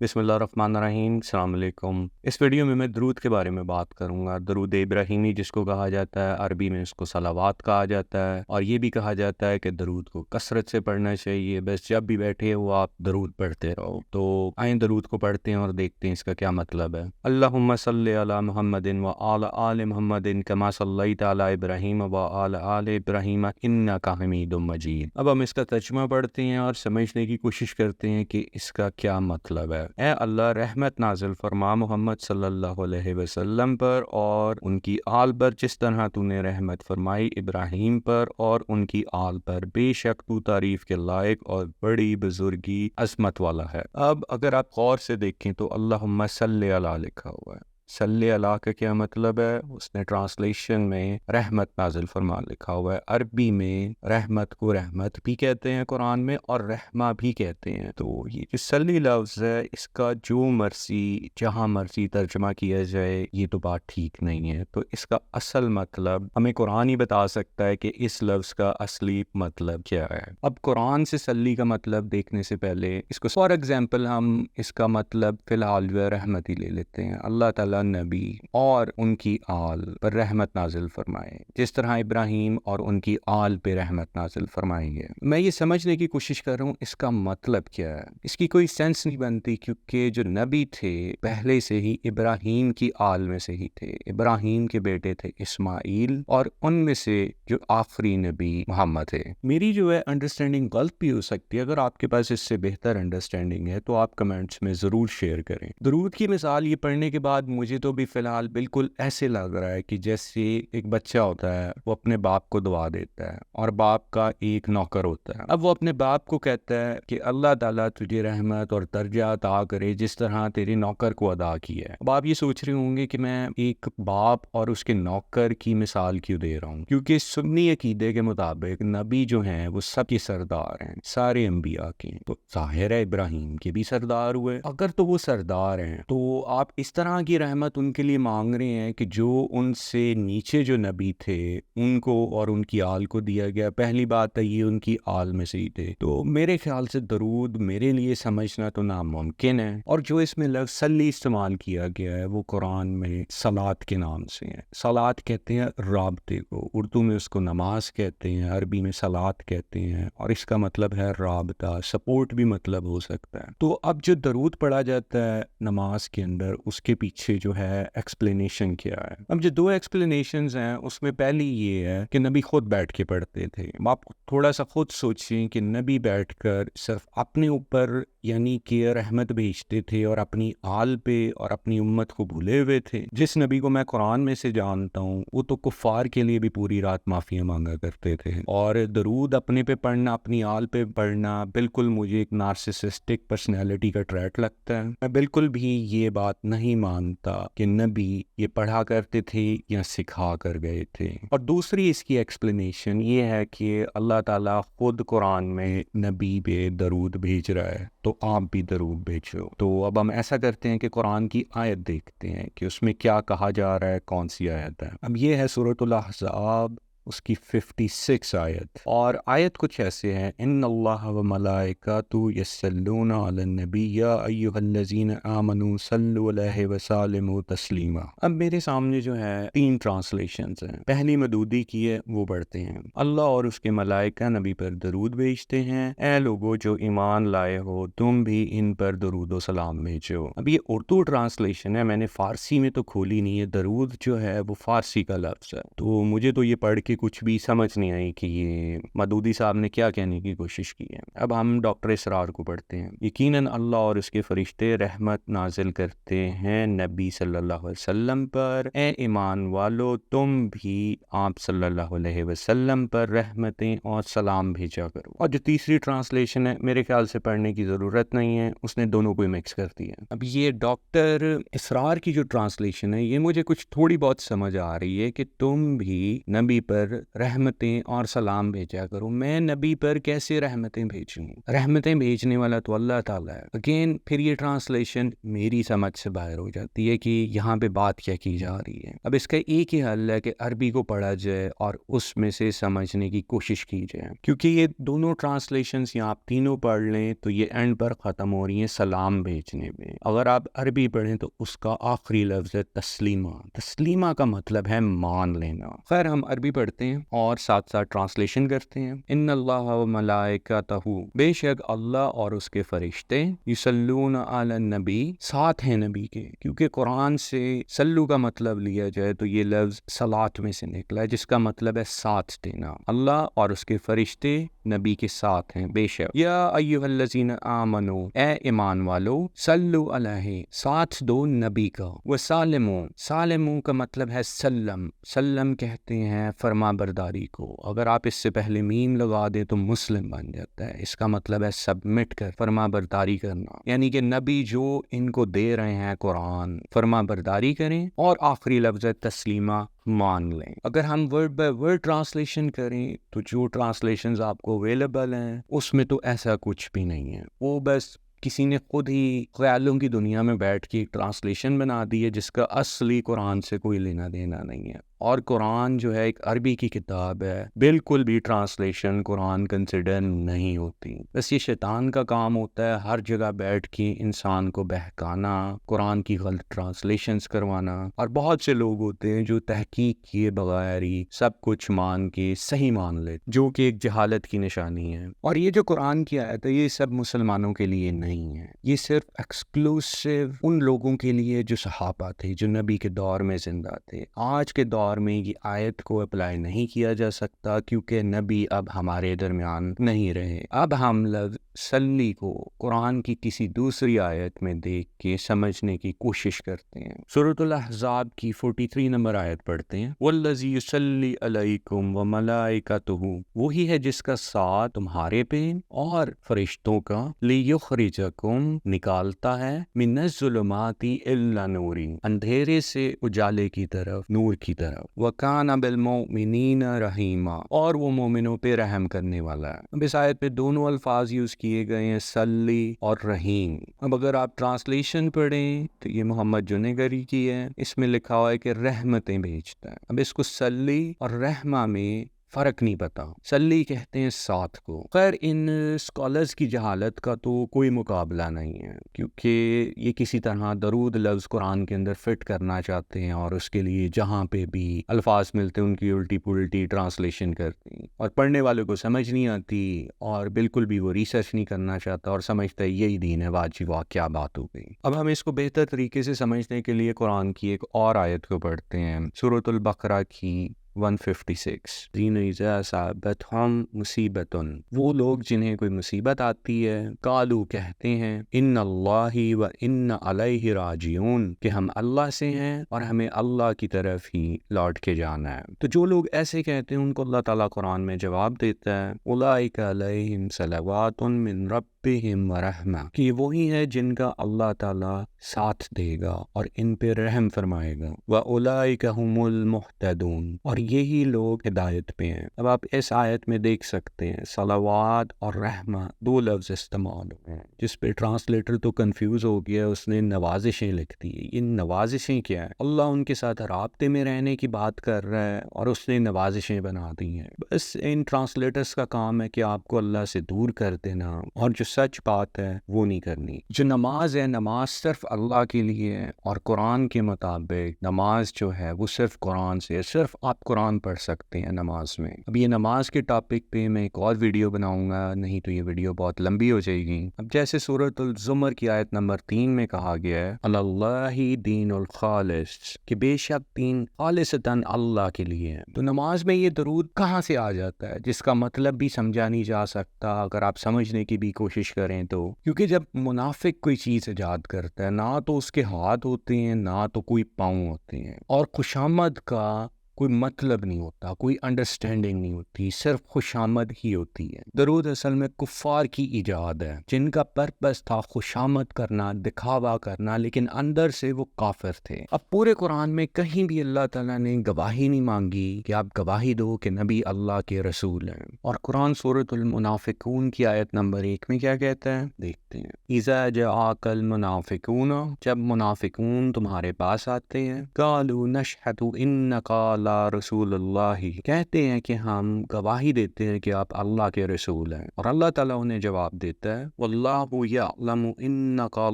بسم اللہ الرحمن الرحیم، السلام علیکم۔ اس ویڈیو میں درود کے بارے میں بات کروں گا۔ درود ابراہیمی جس کو کہا جاتا ہے، عربی میں اس کو صلوات کہا جاتا ہے، اور یہ بھی کہا جاتا ہے کہ درود کو کثرت سے پڑھنا چاہیے، بس جب بھی بیٹھے ہو آپ درود پڑھتے رہو۔ تو آئیں درود کو پڑھتے ہیں اور دیکھتے ہیں اس کا کیا مطلب ہے۔ اللہم صلی علی محمد و آل آل محمد کما صلیت علی ابراہیم و آل آل ابراہیم انک حمید مجید۔ اب ہم اس کا ترجمہ پڑھتے ہیں اور سمجھنے کی کوشش کرتے ہیں کہ اس کا کیا مطلب ہے۔ اے اللہ، رحمت نازل فرما محمد صلی اللہ علیہ وسلم پر اور ان کی آل پر، جس طرح تو نے رحمت فرمائی ابراہیم پر اور ان کی آل پر۔ بے شک تو تعریف کے لائق اور بڑی بزرگی عظمت والا ہے۔ اب اگر آپ غور سے دیکھیں تو اللہم صلی علی لکھا ہوا ہے۔ صلی اللہ کا کیا مطلب ہے؟ اس نے ٹرانسلیشن میں رحمت نازل فرما لکھا ہوا ہے۔ عربی میں رحمت کو رحمت بھی کہتے ہیں قرآن میں، اور رحمہ بھی کہتے ہیں۔ تو یہ جو صلی لفظ ہے، اس کا جو مرضی جہاں مرضی ترجمہ کیا جائے یہ تو بات ٹھیک نہیں ہے۔ تو اس کا اصل مطلب ہمیں قرآن ہی بتا سکتا ہے کہ اس لفظ کا اصلی مطلب کیا ہے۔ اب قرآن سے صلی کا مطلب دیکھنے سے پہلے اس کو فار ایگزامپل ہم اس کا مطلب فی الحال جو ہے رحمت ہی لے لیتے ہیں۔ اللہ تعالیٰ نبی اور ان کی آل پر رحمت نازل فرمائے، جس طرح ابراہیم اور ان کی آل پہ رحمت نازل فرمائی ہے۔ میں یہ سمجھنے کی کوشش کر رہا ہوں اس کا مطلب کیا ہے۔ اس کی کوئی سینس نہیں بنتی، کیونکہ جو نبی تھے پہلے سے ہی ابراہیم کی آل میں سے ہی تھے۔ ابراہیم کے بیٹے تھے اسماعیل، اور ان میں سے جو آخری نبی محمد ہے۔ میری جو ہے انڈرسٹینڈنگ غلط بھی ہو سکتی ہے، اگر آپ کے پاس اس سے بہتر انڈرسٹینڈنگ ہے تو آپ کمنٹس میں ضرور شیئر کریں۔ درود کی مثال یہ پڑھنے کے بعد مجھے تو بھی فی الحال بالکل ایسے لگ رہا ہے کہ جیسے ایک بچہ ہوتا ہے، وہ اپنے باپ کو دعا دیتا ہے، اور باپ کا ایک نوکر ہوتا ہے۔ اب وہ اپنے باپ کو کہتا ہے کہ اللہ تعالیٰ تجھے رحمت اور درجہ عطا کرے جس طرح تیرے نوکر کو ادا کیا ہے۔ اب آپ یہ سوچ رہے ہوں گے کہ میں ایک باپ اور اس کے نوکر کی مثال کیوں دے رہا ہوں، کیونکہ سنی عقیدے کے مطابق نبی جو ہیں وہ سب کے سردار ہیں، سارے انبیاء کے۔ تو ظاہر ہے ابراہیم کے بھی سردار ہوئے۔ اگر تو وہ سردار ہیں تو آپ اس طرح کی رحمت ان کے لیے مانگ رہے ہیں کہ جو ان سے نیچے جو نبی تھے ان کو اور ان کی آل کو دیا گیا۔ پہلی بات ہے یہ ان کی آل میں سے ہی تھے، تو میرے خیال سے درود میرے لیے سمجھنا تو ناممکن ہے۔ اور جو اس میں لفظ صلی استعمال کیا گیا ہے وہ قرآن میں صلات کے نام سے ہے۔ صلات کہتے ہیں رابطے کو، اردو میں اس کو نماز کہتے ہیں، عربی میں صلات کہتے ہیں، اور اس کا مطلب ہے رابطہ، سپورٹ بھی مطلب ہو سکتا ہے۔ تو اب جو درود پڑھا جاتا ہے نماز کے اندر، اس کے پیچھے جو ہے ایکسپلینیشن کیا ہے۔ اب جو دو ایکسپلینیشنز ہیں اس میں پہلی یہ ہے کہ نبی خود بیٹھ کے پڑھتے تھے۔ آپ تھوڑا سا خود سوچیں کہ نبی بیٹھ کر صرف اپنے اوپر یعنی کہ رحمت بھیجتے تھے اور اپنی آل پہ اور اپنی امت کو بھولے ہوئے تھے۔ جس نبی کو میں قرآن میں سے جانتا ہوں وہ تو کفار کے لیے بھی پوری رات معافیاں مانگا کرتے تھے، اور درود اپنے پہ پڑھنا، اپنی آل پہ پڑھنا بالکل مجھے ایک نارسسسٹک پرسنالٹی کا ٹریٹ لگتا ہے۔ میں بالکل بھی یہ بات نہیں مانتا کہ نبی یہ پڑھا کرتے تھے یا سکھا کر گئے تھے۔ اور دوسری اس کی ایکسپلینیشن یہ ہے کہ اللہ تعالیٰ خود قرآن میں نبی پہ درود بھیج رہا ہے، تو آپ بھی درود بھیجو۔ تو اب ہم ایسا کرتے ہیں کہ قرآن کی آیت دیکھتے ہیں کہ اس میں کیا کہا جا رہا ہے، کون سی آیت ہے۔ اب یہ ہے سورۃ الاحزاب، اس کی 56 آیت، اور آیت کچھ ایسے ہیں: ان اللہ و ملائکۃ یصلون علی النبی یا ایھا الذین آمنوا صلوا علیہ وسلموا تسلیما۔ اب میرے سامنے جو ہے 3 ٹرانسلیشنز ہیں۔ پہلی مدودی کی ہے، وہ پڑھتے ہیں: اللہ اور اس کے ملائکہ نبی پر درود بھیجتے ہیں، اے لوگو جو ایمان لائے ہو تم بھی ان پر درود و سلام بھیجو۔ اب یہ اردو ٹرانسلیشن ہے، میں نے فارسی میں تو کھولی نہیں ہے۔ درود جو ہے وہ فارسی کا لفظ ہے، تو مجھے تو یہ پڑھ کے کچھ بھی سمجھ نہیں آئی کہ یہ مدودی صاحب نے کیا کہنے کی کوشش کی ہے۔ اب ہم ڈاکٹر اسرار کو پڑھتے ہیں: یقیناً اللہ اور اس کے فرشتے رحمت نازل کرتے ہیں نبی صلی اللہ علیہ وسلم پر، اے ایمان والو تم بھی آپ صلی اللہ علیہ وسلم پر رحمتیں اور سلام بھیجا کرو۔ اور جو تیسری ٹرانسلیشن ہے میرے خیال سے پڑھنے کی ضرورت نہیں ہے، اس نے دونوں کو مکس کر دیا۔ اب یہ ڈاکٹر اسرار کی جو ٹرانسلیشن ہے یہ مجھے کچھ تھوڑی بہت سمجھ آ رہی ہے کہ تم بھی نبی پر پر رحمتیں اور سلام بھیجا کرو۔ میں نبی پر کیسے رحمتیں بھیجوں؟ رحمتیں بھیجنے والا تو اللہ تعالیٰ ہے۔ اگین پھر یہ ٹرانسلیشن میری سمجھ سے باہر ہو جاتی ہے کہ یہاں پہ بات کیا کی جا رہی ہے۔ اب اس کا ایک ہی حل ہے کہ عربی کو پڑھا جائے اور اس میں سے سمجھنے کی کوشش کی جائے، کیونکہ یہ دونوں ٹرانسلیشنز یہاں آپ تینوں پڑھ لیں تو یہ اینڈ پر ختم ہو رہی ہیں سلام بھیجنے میں۔ اگر آپ عربی پڑھیں تو اس کا آخری لفظ ہے تسلیمہ۔ تسلیمہ کا مطلب ہے مان لینا۔ خیر ہم عربی پڑھتے ہیں اور ساتھ ساتھ ٹرانسلیشن کرتے ہیں۔ ان اللہ و ملائکتہ، بے شک اللہ اور اس کے فرشتے، یصلون علی النبی، ساتھ ہیں نبی کے، کیونکہ قرآن سے سلو کا مطلب لیا جائے تو یہ لفظ صلات میں سے نکلا ہے جس کا مطلب ہے ساتھ دینا۔ اللہ اور اس کے فرشتے نبی کے ساتھ ہیں۔ بے شک یا ایھا الذین آمنو، اے ایمان والو، صلو علیہ، ساتھ دو نبی کا، وسلموا، سالمو کا مطلب ہے سلم، سلم کہتے ہیں فرما برداری کو۔ اگر آپ اس سے پہلے میم لگا دیں تو مسلم بن جاتا ہے، اس کا مطلب ہے سبمٹ کر، فرما برداری کرنا، یعنی کہ نبی جو ان کو دے رہے ہیں قرآن، فرما برداری کریں، اور آخری لفظ ہے تسلیمہ، مان لیں۔ اگر ہم ورڈ بائی ورڈ ٹرانسلیشن کریں تو جو ٹرانسلیشنز آپ کو اویلیبل ہیں اس میں تو ایسا کچھ بھی نہیں ہے، وہ بس کسی نے خود ہی خیالوں کی دنیا میں بیٹھ کے ایک ٹرانسلیشن بنا دی ہے جس کا اصلی قرآن سے کوئی لینا دینا نہیں ہے۔ اور قرآن جو ہے ایک عربی کی کتاب ہے، بالکل بھی ٹرانسلیشن قرآن کنسیڈر نہیں ہوتی۔ بس یہ شیطان کا کام ہوتا ہے ہر جگہ بیٹھ کے انسان کو بہکانا، قرآن کی غلط ٹرانسلیشنز کروانا، اور بہت سے لوگ ہوتے ہیں جو تحقیق کیے بغیر ہی سب کچھ مان کے صحیح مان لیتے، جو کہ ایک جہالت کی نشانی ہے۔ اور یہ جو قرآن کی آیت ہے یہ سب مسلمانوں کے لیے نہیں ہے، یہ صرف ایکسکلوسیو ان لوگوں کے لیے جو صحابہ تھے، جو نبی کے دور میں زندہ تھے۔ آج کے دور میں یہ آیت کو اپلائی نہیں کیا جا سکتا کیونکہ نبی اب ہمارے درمیان نہیں رہے۔ اب ہم لفظ صلی کو قرآن کی کسی دوسری آیت میں دیکھ کے سمجھنے کی کوشش کرتے ہیں۔ سورۃ الاحزاب کی 43 نمبر آیت پڑھتے ہیں، والذی یصلی علیکم وملائکتہ، وہی ہے جس کا ساتھ تمہارے پہ اور فرشتوں کا، لیخرجکم، نکالتا ہے، من الظلمات الی النور، اندھیرے سے اجالے کی طرف، نور کی طرف، وَكَانَ بِالْمُؤْمِنِينَ رَحِيمًا، اور وہ مومنوں پہ رحم کرنے والا ہے۔ اب اس آیت پہ دونوں الفاظ یوز کیے گئے ہیں، صلی اور رحیم۔ اب اگر آپ ٹرانسلیشن پڑھیں تو یہ محمد جنیگری کی ہے، اس میں لکھا ہوا ہے کہ رحمتیں بھیجتا ہے۔ اب اس کو صلی اور رحمہ میں فرق نہیں پتا، صلی کہتے ہیں ساتھ کو۔ خیر ان اسکالرز کی جہالت کا تو کوئی مقابلہ نہیں ہے، کیونکہ یہ کسی طرح درود لفظ قرآن کے اندر فٹ کرنا چاہتے ہیں اور اس کے لیے جہاں پہ بھی الفاظ ملتے ہیں ان کی الٹی پلٹی ٹرانسلیشن کرتے ہیں، اور پڑھنے والوں کو سمجھ نہیں آتی، اور بالکل بھی وہ ریسرچ نہیں کرنا چاہتا اور سمجھتا ہے یہی دین ہے، واجب واہ کیا بات ہو گئی۔ اب ہم اس کو بہتر طریقے سے سمجھنے کے لیے قرآن کی ایک اور آیت کو پڑھتے ہیں، سورۃ البقرہ کی 156، دین اذا اصابتہم مصیبۃ، وہ لوگ جنہیں کوئی مصیبت آتی ہے، قالو کہتے ہیں، ان اللہ و ان الیہ راجعون، کہ ہم اللہ سے ہیں اور ہمیں اللہ کی طرف ہی لوٹ کے جانا ہے۔ تو جو لوگ ایسے کہتے ہیں ان کو اللہ تعالیٰ قرآن میں جواب دیتا ہے، اولئک علیہم صلوات من ربہم ورحمہ، کہ وہی ہے جن کا اللہ تعالیٰ ساتھ دے گا اور ان پہ رحم فرمائے گا، واولئک هم المہتدون، اور یہی لوگ ہدایت پہ ہیں۔ اب آپ اس آیت میں دیکھ سکتے ہیں صلوات اور رحمہ دو لفظ استعمال ہوئے ہیں، جس پہ ٹرانسلیٹر تو کنفیوز ہو گیا، اس نے نوازشیں لکھ دی ہے۔ یہ نوازشیں کیا ہے؟ اللہ ان کے ساتھ رابطے میں رہنے کی بات کر رہا ہے اور اس نے نوازشیں بنا دی ہیں۔ بس ان ٹرانسلیٹرز کا کام ہے کہ آپ کو اللہ سے دور کر دینا اور جو سچ بات ہے وہ نہیں کرنی۔ جو نماز ہے، نماز صرف اللہ کے لیے ہے، اور قرآن کے مطابق نماز جو ہے وہ صرف قرآن سے ہے، صرف آپ قرآن پڑھ سکتے ہیں نماز میں۔ اب یہ نماز کے ٹاپک پہ میں ایک اور ویڈیو بناؤں گا، نہیں تو یہ ویڈیو بہت لمبی ہو جائے گی۔ اب جیسے سورۃ الزمر کی آیت نمبر 3 میں کہا گیا ہے، اللہ دین الخالص، کہ بے شک دین خالصتاً اللہ کے لیے ہے۔ تو نماز میں یہ درود کہاں سے آ جاتا ہے جس کا مطلب بھی سمجھا نہیں جا سکتا اگر آپ سمجھنے کی بھی کوشش کریں تو؟ کیونکہ جب منافق کوئی چیز ایجاد کرتا ہے، نہ تو اس کے ہاتھ ہوتے ہیں نہ تو کوئی پاؤں ہوتے ہیں، اور خوشامد کا کوئی مطلب نہیں ہوتا، کوئی انڈرسٹینڈنگ نہیں ہوتی، صرف خوشامد ہی ہوتی ہے۔ درود اصل میں کفار کی ایجاد ہے جن کا پرپس تھا خوشامد کرنا، دکھاوا کرنا، لیکن اندر سے وہ کافر تھے۔ اب پورے قرآن میں کہیں بھی اللہ تعالیٰ نے گواہی نہیں مانگی کہ آپ گواہی دو کہ نبی اللہ کے رسول ہیں۔ اور قرآن سورۃ المنافقون کی آیت نمبر 1 میں کیا کہتا ہے، دیکھتے ہیں۔ اِذَا جَاءَكَ الْمُنَافِقُونَ، جب منافقون تمہارے پاس آتے ہیں، قَالُوا نَشْهَدُ إِنَّكَ لَرَسُولُ اللَّهِ، کہتے ہیں کہ ہم گواہی دیتے ہیں کہ آپ اللہ کے رسول ہیں، اور اللہ تعالیٰ انہیں جواب دیتا ہے وَاللَّهُ يَعْلَمُ إِنَّكَ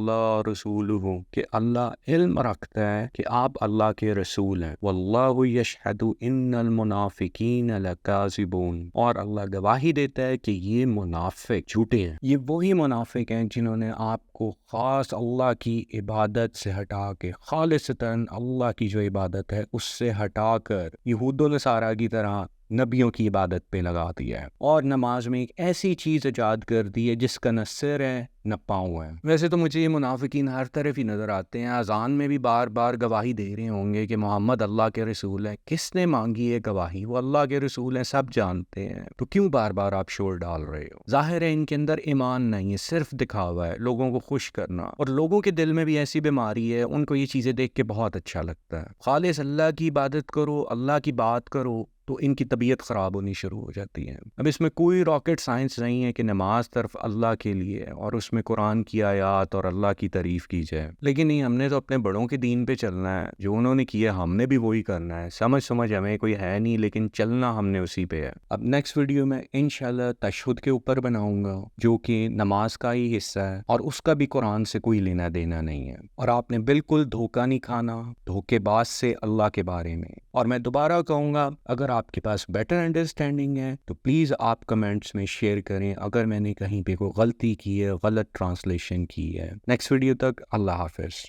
لَرَسُولُهُ، کہ اللہ علم رکھتا ہے کہ آپ اللہ کے رسول ہیں، وَاللَّهُ يَشْهَدُ إِنَّ الْمُنَافِقِينَ لَكَاذِبُونَ، اور اللہ گواہی دیتا ہے کہ یہ منافق جھوٹے ہیں۔ یہ وہی منافق ہیں جنہوں نے آپ کو خاص اللہ کی عبادت سے ہٹا کے، خالصتاً اللہ کی جو عبادت ہے اس سے ہٹا کر یہود و نصارہ کی طرح نبیوں کی عبادت پہ لگا دیا ہے، اور نماز میں ایک ایسی چیز ایجاد کر دی ہے جس کا نہ سر ہے نہ پاؤں ہے۔ ویسے تو مجھے یہ منافقین ہر طرف ہی نظر آتے ہیں، اذان میں بھی بار بار گواہی دے رہے ہوں گے کہ محمد اللہ کے رسول ہیں۔ کس نے مانگی ہے گواہی؟ وہ اللہ کے رسول ہیں، سب جانتے ہیں، تو کیوں بار بار آپ شور ڈال رہے ہو؟ ظاہر ہے ان کے اندر ایمان نہیں ہے، صرف دکھاوا ہے، لوگوں کو خوش کرنا، اور لوگوں کے دل میں بھی ایسی بیماری ہے، ان کو یہ چیزیں دیکھ کے بہت اچھا لگتا ہے۔ خالص اللہ کی عبادت کرو، اللہ کی بات کرو، تو ان کی طبیعت خراب ہونی شروع ہو جاتی ہے۔ اب اس میں کوئی راکٹ سائنس نہیں ہے کہ نماز صرف اللہ کے لیے ہے اور اس میں قرآن کی آیات اور اللہ کی تعریف کی جائے، لیکن نہیں، ہم نے تو اپنے بڑوں کے دین پہ چلنا ہے، جو انہوں نے کیا ہم نے بھی وہی کرنا ہے۔ سمجھ ہمیں کوئی ہے نہیں، لیکن چلنا ہم نے اسی پہ ہے۔ اب نیکسٹ ویڈیو میں انشاءاللہ تشہد کے اوپر بناؤں گا، جو کہ نماز کا ہی حصہ ہے اور اس کا بھی قرآن سے کوئی لینا دینا نہیں ہے، اور آپ نے بالکل دھوکہ نہیں کھانا دھوکے باز سے اللہ کے بارے میں۔ اور میں دوبارہ کہوں گا، اگر آپ کے پاس بیٹر انڈرسٹینڈنگ ہے تو پلیز آپ کمنٹس میں شیئر کریں اگر میں نے کہیں پہ کوئی غلطی کی ہے، غلط ٹرانسلیشن کی ہے۔ نیکسٹ ویڈیو تک اللہ حافظ۔